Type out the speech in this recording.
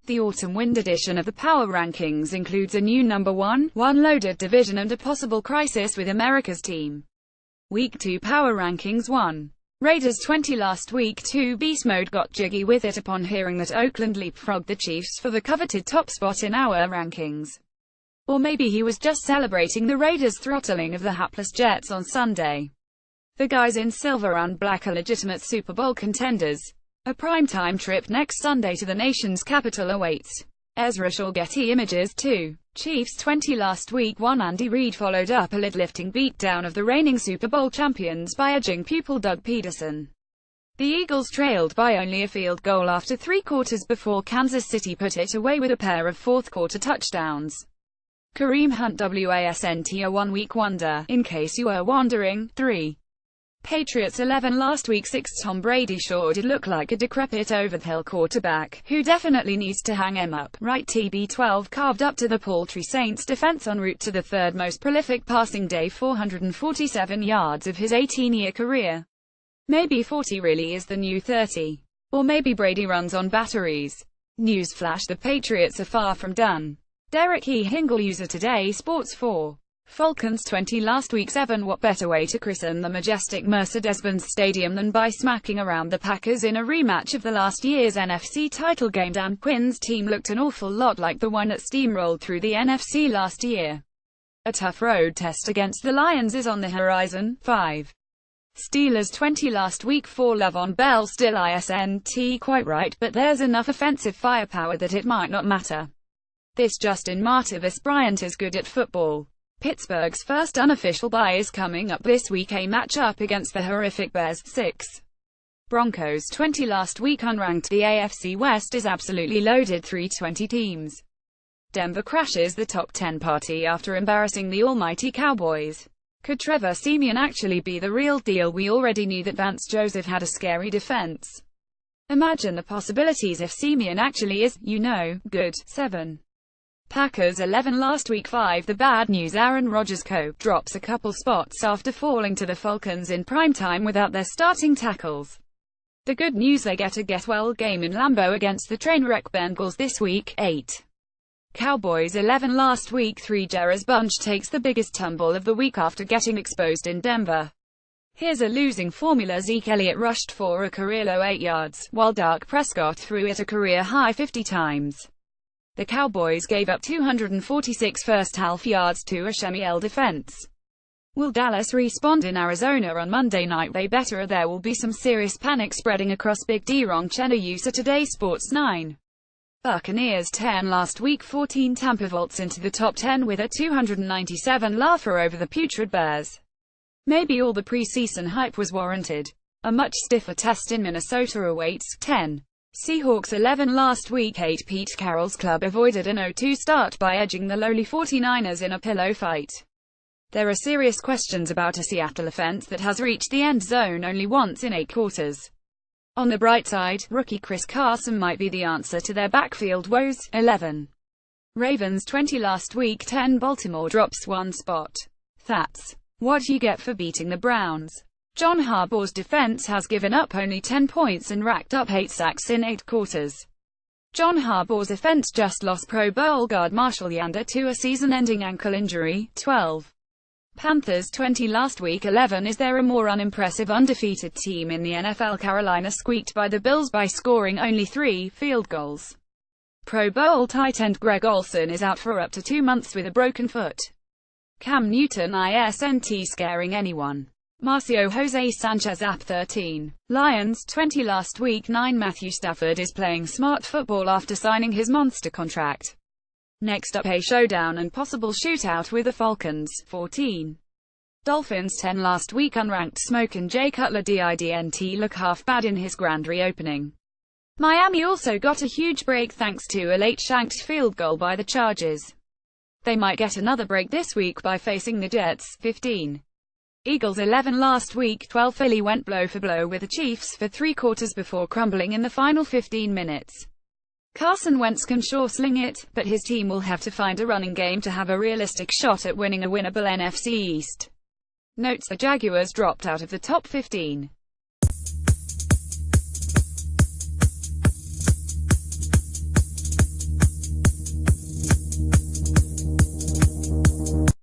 The autumn wind edition of the Power Rankings includes a new number 1, loaded division and a possible crisis with America's team. Week 2 Power Rankings 1. Raiders 20 Last week 2 Beast Mode got jiggy with it upon hearing that Oakland leapfrogged the Chiefs for the coveted top spot in our rankings. Or maybe he was just celebrating the Raiders' throttling of the hapless Jets on Sunday. The guys in silver and black are legitimate Super Bowl contenders. A primetime trip next Sunday to the nation's capital awaits. Ezra Shaw Getty Images 2. Chiefs 20 Last week 1 Andy Reid followed up a lid-lifting beatdown of the reigning Super Bowl champions by edging pupil Doug Peterson. The Eagles trailed by only a field goal after 3 quarters before Kansas City put it away with a pair of fourth-quarter touchdowns. Kareem Hunt wasn't a one-week wonder, in case you were wondering. 3. Patriots 11 Last week 6 Tom Brady sure did look like a decrepit over-the-hill quarterback, who definitely needs to hang him up, right? TB12 carved up to the paltry Saints defense en route to the third most prolific passing day, 447 yards of his 18-year career. Maybe 40 really is the new 30. Or maybe Brady runs on batteries. Newsflash: the Patriots are far from done. Derek E. Hingle, user Today Sports 4. Falcons 20 Last week 7 What better way to christen the majestic Mercedes-Benz Stadium than by smacking around the Packers in a rematch of the last year's NFC title game? Dan Quinn's team looked an awful lot like the one that steamrolled through the NFC last year. A tough road test against the Lions is on the horizon. 5. Steelers 20 Last week 4 Le'Veon Bell still isn't quite right, but there's enough offensive firepower that it might not matter. This Justin Martavis Bryant is good at football. Pittsburgh's first unofficial bye is coming up this week, a matchup against the horrific Bears. 6. Broncos 20 Last week unranked. The AFC West is absolutely loaded. 320 teams. Denver crashes the top 10 party after embarrassing the almighty Cowboys. Could Trevor Siemian actually be the real deal? We already knew that Vance Joseph had a scary defense. Imagine the possibilities if Siemian actually is, good. 7. Packers 11 Last week 5 The bad news: Aaron Rodgers drops a couple spots after falling to the Falcons in primetime without their starting tackles. The good news: they get a get-well game in Lambeau against the trainwreck Bengals this week. 8. Cowboys 11 Last week 3 Jerry's bunch takes the biggest tumble of the week after getting exposed in Denver. Here's a losing formula: Zeke Elliott rushed for a career-low 8 yards, while Dak Prescott threw it a career-high 50 times. The Cowboys gave up 246 first-half yards to a Shemiel defense. Will Dallas respond in Arizona on Monday night? They better, or there will be some serious panic spreading across Big D. Wrong Chenna user Today Sports 9. Buccaneers 10 Last week 14 Tampa vaults into the top 10 with a 297 laugher over the putrid Bears. Maybe all the preseason hype was warranted. A much stiffer test in Minnesota awaits. 10. Seahawks 11 Last week 8 Pete Carroll's club avoided an 0-2 start by edging the lowly 49ers in a pillow fight. There are serious questions about a Seattle offense that has reached the end zone only once in 8 quarters. On the bright side, rookie Chris Carson might be the answer to their backfield woes. 11. Ravens 20 Last week 10 Baltimore drops 1 spot. That's what you get for beating the Browns. John Harbaugh's defense has given up only 10 points and racked up 8 sacks in 8 quarters. John Harbaugh's offense just lost Pro Bowl guard Marshall Yanda to a season-ending ankle injury. 12. Panthers 20 Last week 11 Is there a more unimpressive undefeated team in the NFL? Carolina squeaked by the Bills by scoring only 3 field goals. Pro Bowl tight end Greg Olsen is out for up to 2 months with a broken foot. Cam Newton isn't scaring anyone. Marcio Jose Sanchez app 13. Lions 20 Last week 9 Matthew Stafford is playing smart football after signing his monster contract. Next up, a showdown and possible shootout with the Falcons. 14. Dolphins 10 Last week unranked Smoke and Jay Cutler didn't look half bad in his grand reopening. Miami also got a huge break thanks to a late shanked field goal by the Chargers. They might get another break this week by facing the Jets. 15. Eagles 11 Last week 12 Philly went blow for blow with the Chiefs for 3 quarters before crumbling in the final 15 minutes. Carson Wentz can sure sling it, but his team will have to find a running game to have a realistic shot at winning a winnable NFC East. Notes: the Jaguars dropped out of the top 15.